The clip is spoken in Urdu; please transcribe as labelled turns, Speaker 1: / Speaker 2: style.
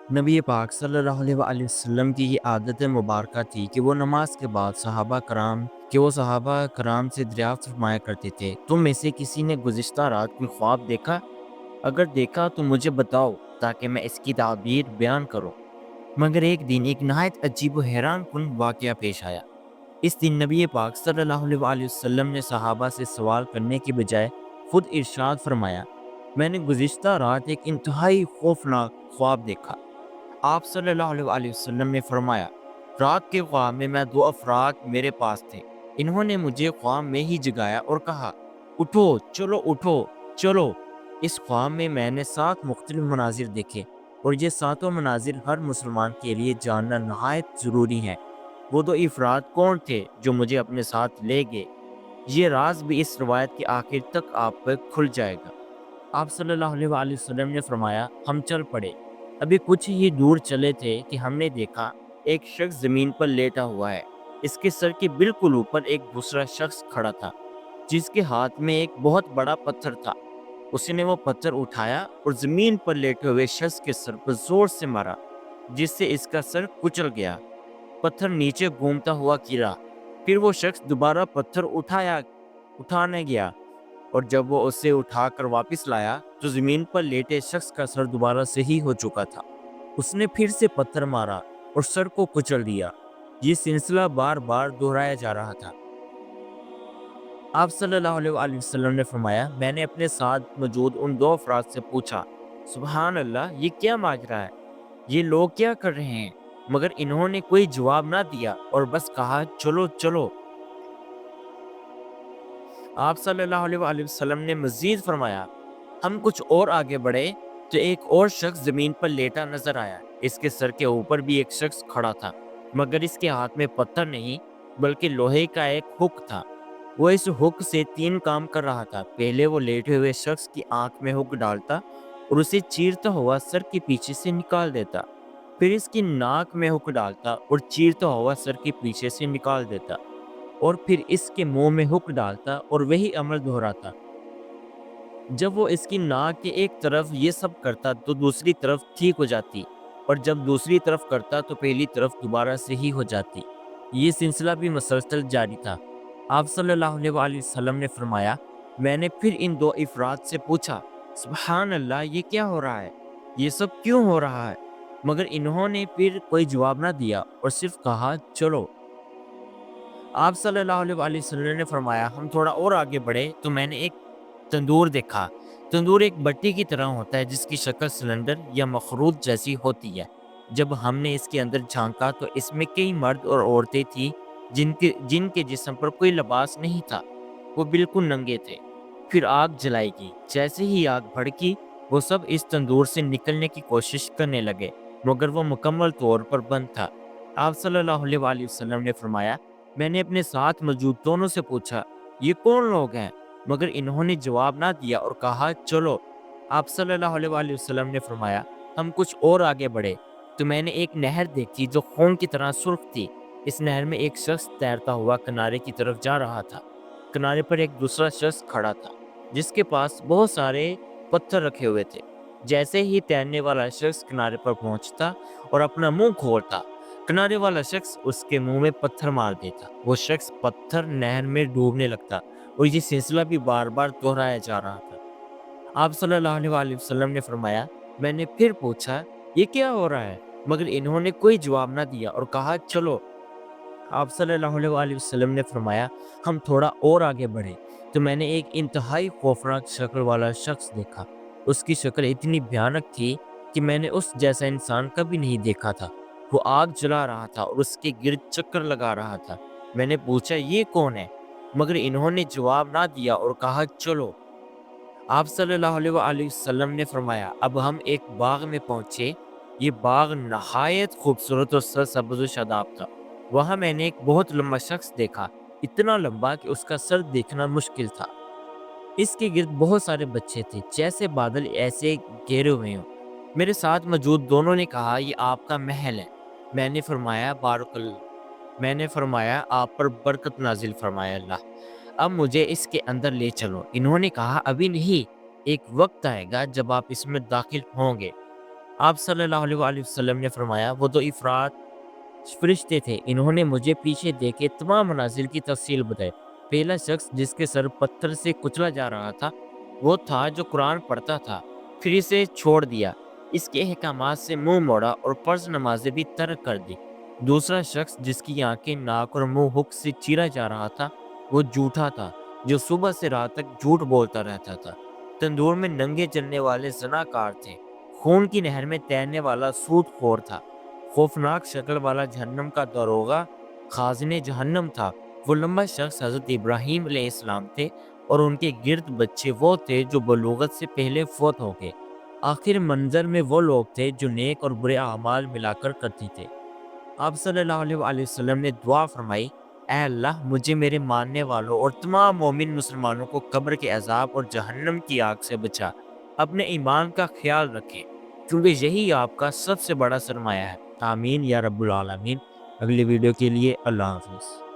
Speaker 1: نبی پاک صلی اللہ علیہ وسلم کی یہ عادت مبارکہ تھی کہ وہ نماز کے بعد صحابہ کرام سے دریافت فرمایا کرتے تھے، تم میں سے کسی نے گزشتہ رات کوئی خواب دیکھا؟ اگر دیکھا تو مجھے بتاؤ تاکہ میں اس کی تعبیر بیان کروں۔ مگر ایک دن ایک نہایت عجیب و حیران کن واقعہ پیش آیا۔ اس دن نبی پاک صلی اللہ علیہ وسلم نے صحابہ سے سوال کرنے کی بجائے خود ارشاد فرمایا، میں نے گزشتہ رات ایک انتہائی خوفناک خواب دیکھا۔ آپ صلی اللہ علیہ وسلم نے فرمایا، رات کے خواب میں دو افراد میرے پاس تھے۔ انہوں نے مجھے خواب میں ہی جگایا اور کہا، اٹھو، اٹھو، چلو۔ اس خواب میں نے 7 مختلف مناظر دیکھے، اور یہ 7 مناظر ہر مسلمان کے لیے جاننا نہایت ضروری ہے۔ وہ دو افراد کون تھے جو مجھے اپنے ساتھ لے گئے؟ یہ راز بھی اس روایت کے آخر تک آپ پر کھل جائے گا۔ آپ صلی اللہ علیہ وسلم نے فرمایا، ہم چل پڑے۔ ابھی کچھ ہی دور چلے تھے کہ ہم نے دیکھا ایک شخص زمین پر لیٹا ہوا ہے۔ اس کے سر کے بالکل اوپر ایک دوسرا شخص کھڑا تھا، جس کے ہاتھ میں ایک بہت بڑا پتھر تھا۔ اس نے وہ پتھر اٹھایا اور زمین پر لیٹے ہوئے شخص کے سر پر زور سے مارا، جس سے اس کا سر کچل گیا۔ پتھر نیچے گھومتا ہوا گرا۔ پھر وہ شخص دوبارہ پتھر اٹھانے گیا، اور جب وہ اسے اٹھا کر واپس لایا تو زمین پر لیٹے شخص کا سر دوبارہ صحیح ہو چکا تھا۔ اس نے پھر سے پتھر مارا اور سر کو کچل دیا۔ یہ سلسلہ بار بار دہرایا جا رہا تھا۔ آپ صلی اللہ علیہ وسلم نے فرمایا، میں نے اپنے ساتھ موجود ان 2 افراد سے پوچھا، سبحان اللہ، یہ کیا ماجرا ہے؟ یہ لوگ کیا کر رہے ہیں؟ مگر انہوں نے کوئی جواب نہ دیا اور بس کہا، چلو۔ آپ صلی اللہ علیہ وسلم نے مزید فرمایا، ہم کچھ اور آگے بڑھے تو ایک اور شخص زمین پر لیٹا نظر آیا۔ اس کے سر کے اوپر بھی ایک شخص کھڑا تھا، مگر اس کے ہاتھ میں پتھر نہیں بلکہ لوہے کا ایک ہک تھا۔ وہ اس ہک سے 3 کام کر رہا تھا۔ پہلے وہ لیٹے ہوئے شخص کی آنکھ میں ہک ڈالتا اور اسے چیرتا ہوا سر کے پیچھے سے نکال دیتا۔ پھر اس کی ناک میں ہک ڈالتا اور چیرتا ہوا سر کے پیچھے سے نکال دیتا، اور پھر اس کے منہ میں ہک ڈالتا اور وہی عمل دہراتا۔ جب وہ اس کی ناک کے ایک طرف یہ سب کرتا تو دوسری طرف ٹھیک ہو جاتی، اور جب دوسری طرف کرتا تو پہلی طرف دوبارہ صحیح ہو جاتی۔ یہ سلسلہ بھی مسلسل جاری تھا۔ آپ صلی اللہ علیہ وسلم نے فرمایا، میں نے پھر ان 2 افراد سے پوچھا، سبحان اللہ، یہ کیا ہو رہا ہے؟ یہ سب کیوں ہو رہا ہے؟ مگر انہوں نے پھر کوئی جواب نہ دیا اور صرف کہا، چلو۔ آپ صلی اللہ علیہ وسلم نے فرمایا، ہم تھوڑا اور آگے بڑھے تو میں نے ایک تندور دیکھا۔ تندور ایک بٹی کی طرح ہوتا ہے جس کی شکل سلنڈر یا مخروط جیسی ہوتی ہے۔ جب ہم نے اس کے اندر جھانکا تو اس میں کئی مرد اور عورتیں تھیں جن کے جسم پر کوئی لباس نہیں تھا، وہ بالکل ننگے تھے۔ پھر آگ جلائی گئی۔ جیسے ہی آگ بھڑکی، وہ سب اس تندور سے نکلنے کی کوشش کرنے لگے، مگر وہ مکمل طور پر بند تھا۔ آپ صلی اللہ علیہ وسلم نے فرمایا، میں نے اپنے ساتھ موجود دونوں سے پوچھا، یہ کون لوگ ہیں؟ مگر انہوں نے جواب نہ دیا اور کہا، چلو۔ آپ صلی اللہ علیہ وسلم نے فرمایا، ہم کچھ اور آگے بڑھے تو میں نے ایک نہر دیکھی جو خون کی طرح سرخ تھی۔ اس نہر میں ایک شخص تیرتا ہوا کنارے کی طرف جا رہا تھا۔ کنارے پر ایک دوسرا شخص کھڑا تھا جس کے پاس بہت سارے پتھر رکھے ہوئے تھے۔ جیسے ہی تیرنے والا شخص کنارے پر پہنچتا اور اپنا منہ کھولتا، کنارے والا شخص اس کے منہ میں پتھر مار دیتا۔ وہ شخص پتھر نہر میں ڈوبنے لگتا، اور یہ سلسلہ بھی بار بار دہرایا جا رہا تھا۔ آپ صلی اللہ علیہ وسلم نے فرمایا، میں نے پھر پوچھا، یہ کیا ہو رہا ہے؟ مگر انہوں نے کوئی جواب نہ دیا اور کہا، چلو۔ آپ صلی اللہ علیہ وسلم نے فرمایا، ہم تھوڑا اور آگے بڑھے تو میں نے ایک انتہائی خوفناک شکل والا شخص دیکھا۔ اس کی شکل اتنی بھیانک تھی کہ میں نے اس جیسا انسان کبھی نہیں دیکھا تھا۔ وہ آگ جلا رہا تھا اور اس کے گرد چکر لگا رہا تھا۔ میں نے پوچھا، یہ کون ہے؟ مگر انہوں نے جواب نہ دیا اور کہا، چلو۔ آپ صلی اللہ علیہ وسلم نے فرمایا، اب ہم ایک باغ میں پہنچے۔ یہ باغ نہایت خوبصورت اور سرسبز و شاداب تھا۔ وہاں میں نے ایک بہت لمبا شخص دیکھا، اتنا لمبا کہ اس کا سر دیکھنا مشکل تھا۔ اس کے گرد بہت سارے بچے تھے، جیسے بادل ایسے گھیرے ہوئے ہوں۔ میرے ساتھ موجود دونوں نے کہا، یہ آپ کا محل ہے۔ میں نے فرمایا، بارک اللہ۔ میں نے فرمایا، آپ پر برکت نازل فرمائے اللہ۔ اب مجھے اس کے اندر لے چلو۔ انہوں نے کہا، ابھی نہیں، ایک وقت آئے گا جب آپ اس میں داخل ہوں گے۔ آپ صلی اللہ علیہ وآلہ وسلم نے فرمایا وہ دو افراد فرشتے تھے، انہوں نے مجھے پیچھے دیکھے تمام منازل کی تفصیل بتائی۔ پہلا شخص جس کے سر پتھر سے کچلا جا رہا تھا وہ تھا جو قرآن پڑھتا تھا پھر اسے چھوڑ دیا، اس کے احکامات سے منہ موڑا اور فرض نمازیں بھی ترک کر دی۔ دوسرا شخص جس کی آنکھیں، ناک اور منہ حک سے چیرا جا رہا تھا وہ جھوٹا تھا جو صبح سے رات تک جھوٹ بولتا رہتا تھا۔ تندور میں ننگے چلنے والے زناکار تھے، خون کی نہر میں تیرنے والا سود خور تھا، خوفناک شکل والا جہنم کا داروغہ خازن جہنم تھا۔ وہ لمبا شخص حضرت ابراہیم علیہ السلام تھے اور ان کے گرد بچے وہ تھے جو بلوغت سے پہلے فوت ہو گئے۔ آخر منظر میں وہ لوگ تھے جو نیک اور برے اعمال ملا کر کرتے تھے۔ آپ صلی اللہ علیہ وآلہ وسلم نے دعا فرمائی، اے اللہ مجھے، میرے ماننے والوں اور تمام مومن مسلمانوں کو قبر کے عذاب اور جہنم کی آگ سے بچا۔ اپنے ایمان کا خیال رکھیں کیونکہ یہی آپ کا سب سے بڑا سرمایہ ہے۔ آمین یا رب العالمین۔ اگلی ویڈیو کے لیے اللہ حافظ۔